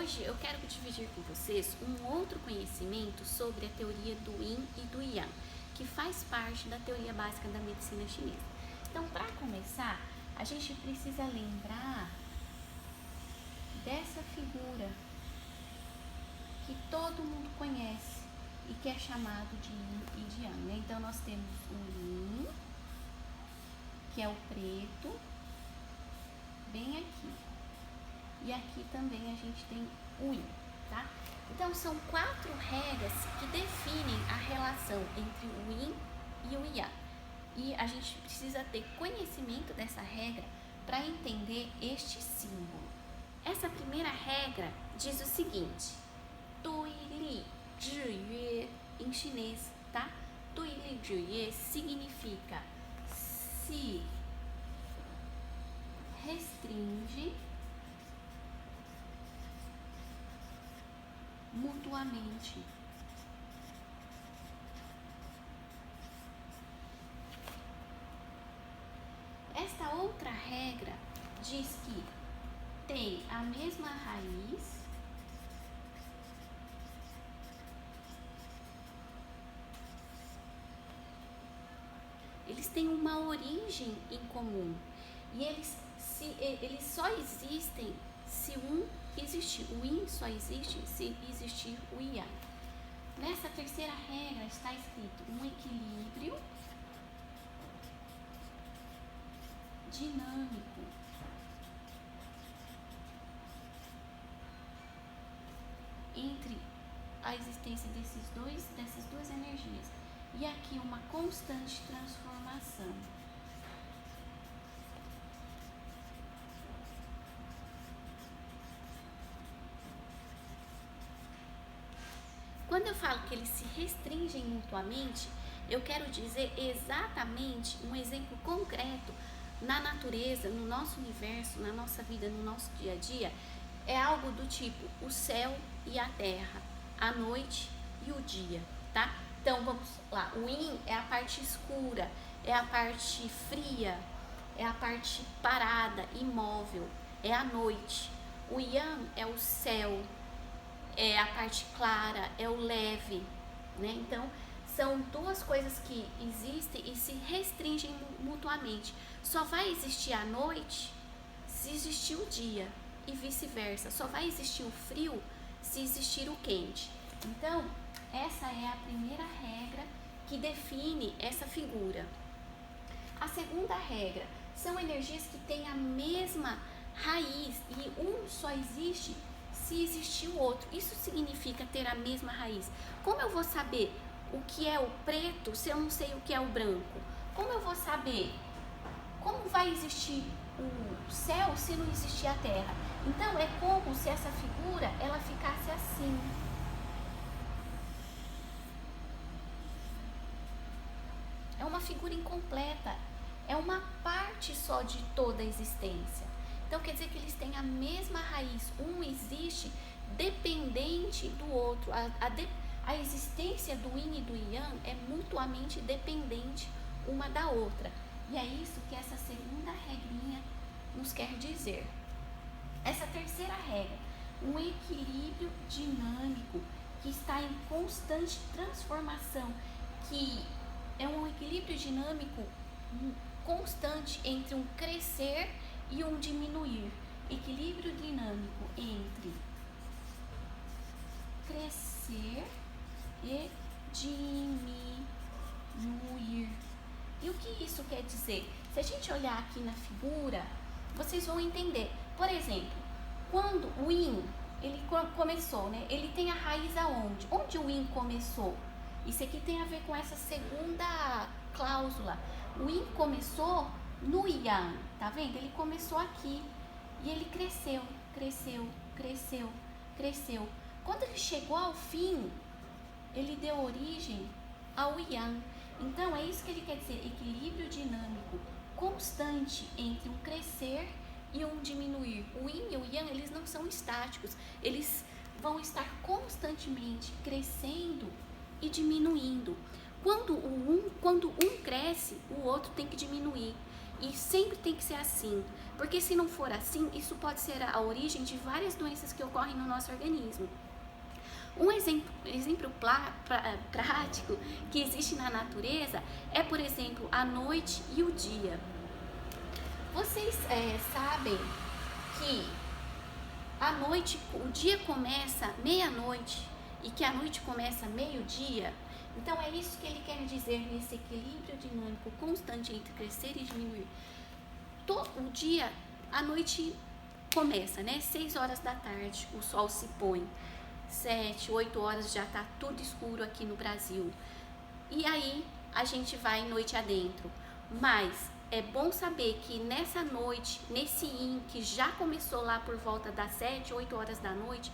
Hoje eu quero dividir com vocês um outro conhecimento sobre a teoria do Yin e do Yang, que faz parte da teoria básica da medicina chinesa. Então, para começar, a gente precisa lembrar dessa figura que todo mundo conhece e que é chamado de Yin e de Yang, né? Então, nós temos o Yin, que é o preto, bem aqui. E aqui também a gente tem o Yin, tá? Então, são 4 regras que definem a relação entre o Yin e o Yang. E a gente precisa ter conhecimento dessa regra para entender este símbolo. Essa primeira regra diz o seguinte: Dui Li Zhi Yue, em chinês, tá? Dui Li Zhi Yue significa se restringe mutuamente. Esta outra regra diz que tem a mesma raiz eles têm uma origem em comum e eles só existem se um existir. O Yin só existe se existir o Yang. Nessa terceira regra está escrito um equilíbrio dinâmico entre a existência dessas duas energias. E aqui uma constante transformação. Quando eu falo que eles se restringem mutuamente, eu quero dizer exatamente um exemplo concreto na natureza, no nosso universo, na nossa vida, no nosso dia a dia. É algo do tipo o céu e a terra, a noite e o dia, tá? Então vamos lá, o Yin é a parte escura, é a parte fria, é a parte parada, imóvel, é a noite. O Yang é o céu, é a parte clara, é o leve, né? Então, são duas coisas que existem e se restringem mutuamente. Só vai existir a noite se existir o dia e vice-versa. Só vai existir o frio se existir o quente. Então, essa é a primeira regra que define essa figura. A segunda regra são energias que têm a mesma raiz e um só existe se existir o outro. Isso significa ter a mesma raiz. Como eu vou saber o que é o preto se eu não sei o que é o branco? Como eu vou saber como vai existir o céu se não existir a terra? Então é como se essa figura ela ficasse assim. É uma figura incompleta, é uma parte só de toda a existência. Então quer dizer que eles têm a mesma raiz, um existe dependente do outro. A existência do Yin e do Yang é mutuamente dependente uma da outra. E é isso que essa segunda regrinha nos quer dizer. Essa terceira regra, um equilíbrio dinâmico que está em constante transformação, que é um equilíbrio dinâmico constante entre um crescer e um diminuir. Equilíbrio dinâmico entre crescer e diminuir. E o que isso quer dizer? Se a gente olhar aqui na figura, vocês vão entender. Por exemplo, quando o Yin ele começou, né? Ele tem a raiz aonde? Onde o Yin começou? Isso aqui tem a ver com essa segunda cláusula. O Yin começou no Yang, tá vendo? Ele começou aqui e ele cresceu, cresceu, cresceu, cresceu. Quando ele chegou ao fim, ele deu origem ao Yang. Então é isso que ele quer dizer, equilíbrio dinâmico constante entre um crescer e um diminuir. O Yin e o Yang, eles não são estáticos, eles vão estar constantemente crescendo e diminuindo. Quando um cresce, o outro tem que diminuir. E sempre tem que ser assim, porque se não for assim, isso pode ser a origem de várias doenças que ocorrem no nosso organismo. Um exemplo prático que existe na natureza é, por exemplo, a noite e o dia. Vocês sabem que a noite, o dia começa meia-noite e que a noite começa meio-dia? Então é isso que ele quer dizer nesse equilíbrio dinâmico constante entre crescer e diminuir. O dia, a noite começa, né? 6 horas da tarde, o sol se põe. 7, 8 horas já tá tudo escuro aqui no Brasil. E aí a gente vai noite adentro. Mas é bom saber que nessa noite, nesse yin que já começou lá por volta das 7, 8 horas da noite,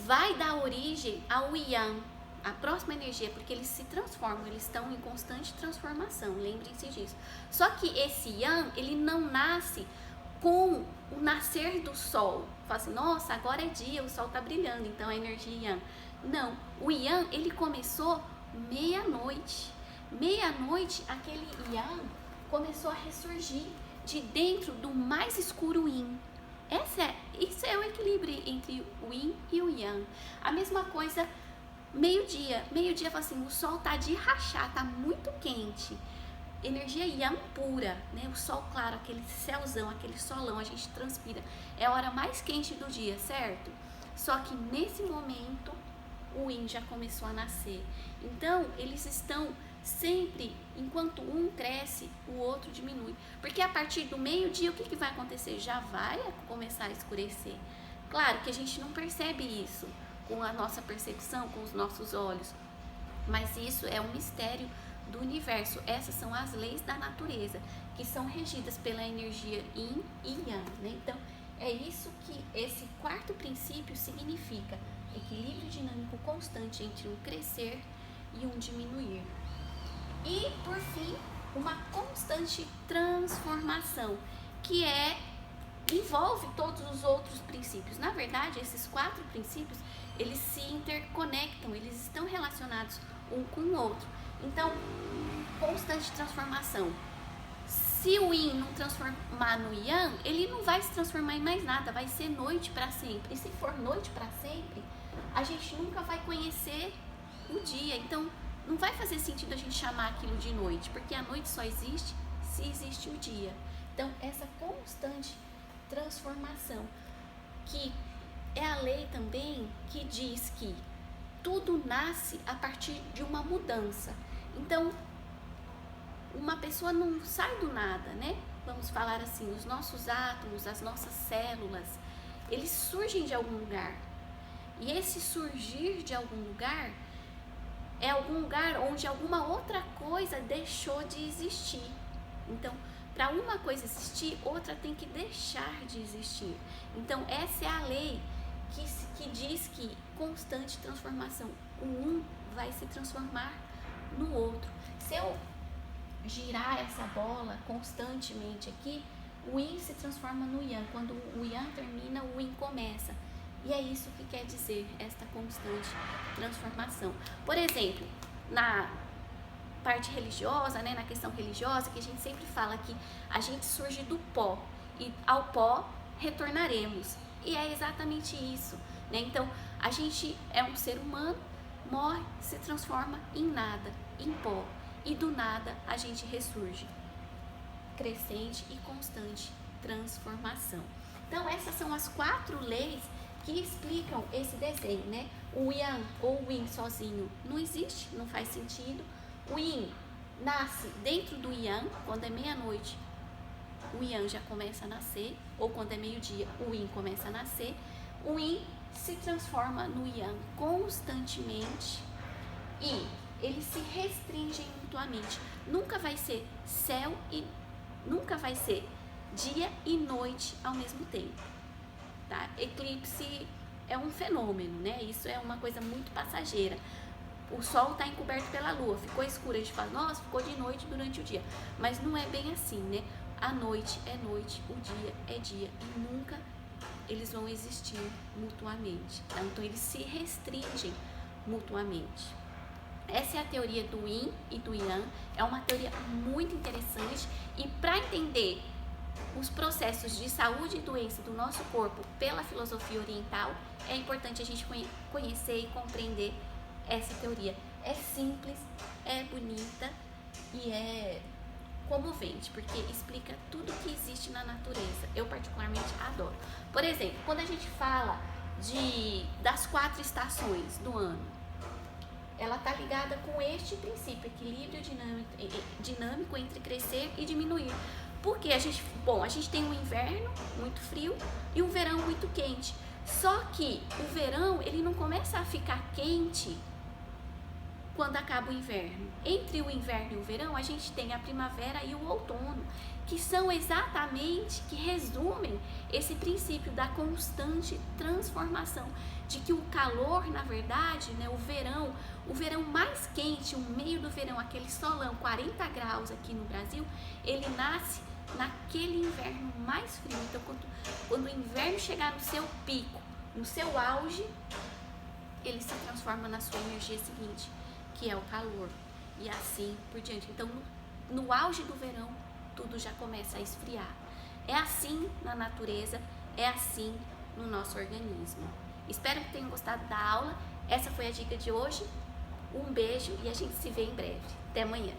vai dar origem ao yang, a próxima energia, porque eles se transformam, eles estão em constante transformação, lembrem-se disso. Só que esse yang, ele não nasce com o nascer do sol. Fala assim, nossa, agora é dia, o sol tá brilhando, então é energia yang. Não, o yang, ele começou meia-noite. Meia-noite, aquele yang começou a ressurgir de dentro do mais escuro yin. Isso é o equilíbrio entre o yin e o yang. A mesma coisa, meio-dia. Meio-dia, fala assim, o sol tá de rachar, tá muito quente. Energia yang pura, né? O sol claro, aquele céuzão, aquele solão, a gente transpira. É a hora mais quente do dia, certo? Só que nesse momento o yin já começou a nascer. Então, eles estão sempre, enquanto um cresce, o outro diminui. Porque a partir do meio-dia, o que vai acontecer? Já vai começar a escurecer. Claro que a gente não percebe isso com a nossa percepção, com os nossos olhos. Mas isso é um mistério do universo. Essas são as leis da natureza, que são regidas pela energia yin e yang, né? Então, é isso que esse quarto princípio significa: equilíbrio dinâmico constante entre um crescer e um diminuir. E, por fim, uma constante transformação, que envolve todos os outros princípios. Na verdade, esses 4 princípios, eles se interconectam, eles estão relacionados um com o outro. Então, constante transformação. Se o yin não transformar no yang, ele não vai se transformar em mais nada, vai ser noite para sempre. E se for noite para sempre, a gente nunca vai conhecer o dia. Então, não vai fazer sentido a gente chamar aquilo de noite, porque a noite só existe se existe o dia. Então, essa constante transformação, que é a lei também que diz que tudo nasce a partir de uma mudança. Então, uma pessoa não sai do nada, né? Vamos falar assim, os nossos átomos, as nossas células, eles surgem de algum lugar. E esse surgir de algum lugar é algum lugar onde alguma outra coisa deixou de existir. Então, para uma coisa existir, outra tem que deixar de existir. Então, essa é a lei que diz que constante transformação. O um vai se transformar no outro. Se eu girar essa bola constantemente aqui, o yin se transforma no yang. Quando o yang termina, o yin começa. E é isso que quer dizer esta constante transformação. Por exemplo, na parte religiosa, né, na questão religiosa, que a gente sempre fala que a gente surge do pó e ao pó retornaremos. E é exatamente isso, né? Então, a gente é um ser humano, morre, se transforma em nada, em pó. E do nada a gente ressurge. Crescente e constante transformação. Então, essas são as 4 leis que explicam esse desenho, né? O yang ou o yin sozinho não existe, não faz sentido. O yin nasce dentro do yang, quando é meia-noite, o yang já começa a nascer, ou quando é meio-dia, o yin começa a nascer. O yin se transforma no yang constantemente e eles se restringem mutuamente. Nunca vai ser céu e nunca vai ser dia e noite ao mesmo tempo, tá? Eclipse é um fenômeno, né? Isso é uma coisa muito passageira. O sol está encoberto pela lua, ficou escuro, a gente fala, nossa, ficou de noite durante o dia. Mas não é bem assim, né? A noite é noite, o dia é dia e nunca eles vão existir mutuamente, tá? Então eles se restringem mutuamente. Essa é a teoria do Yin e do Yang, é uma teoria muito interessante, e para entender os processos de saúde e doença do nosso corpo pela filosofia oriental, é importante a gente conhecer e compreender essa teoria. É simples, é bonita e é comovente, porque explica tudo que existe na natureza. Eu particularmente adoro. Por exemplo, quando a gente fala das 4 estações do ano, ela está ligada com este princípio, equilíbrio dinâmico entre crescer e diminuir. Porque a gente tem um inverno muito frio e um verão muito quente. Só que o verão, ele não começa a ficar quente quando acaba o inverno. Entre o inverno e o verão, a gente tem a primavera e o outono, que são exatamente, que resumem esse princípio da constante transformação, de que o calor, na verdade, né, o verão mais quente, o meio do verão, aquele solão, 40 graus aqui no Brasil, ele nasce naquele inverno mais frio. Então, quando o inverno chegar no seu pico, no seu auge, ele se transforma na sua energia seguinte, que é o calor, e assim por diante. Então, no auge do verão, tudo já começa a esfriar. É assim na natureza, é assim no nosso organismo. Espero que tenham gostado da aula. Essa foi a dica de hoje. Um beijo e a gente se vê em breve. Até amanhã.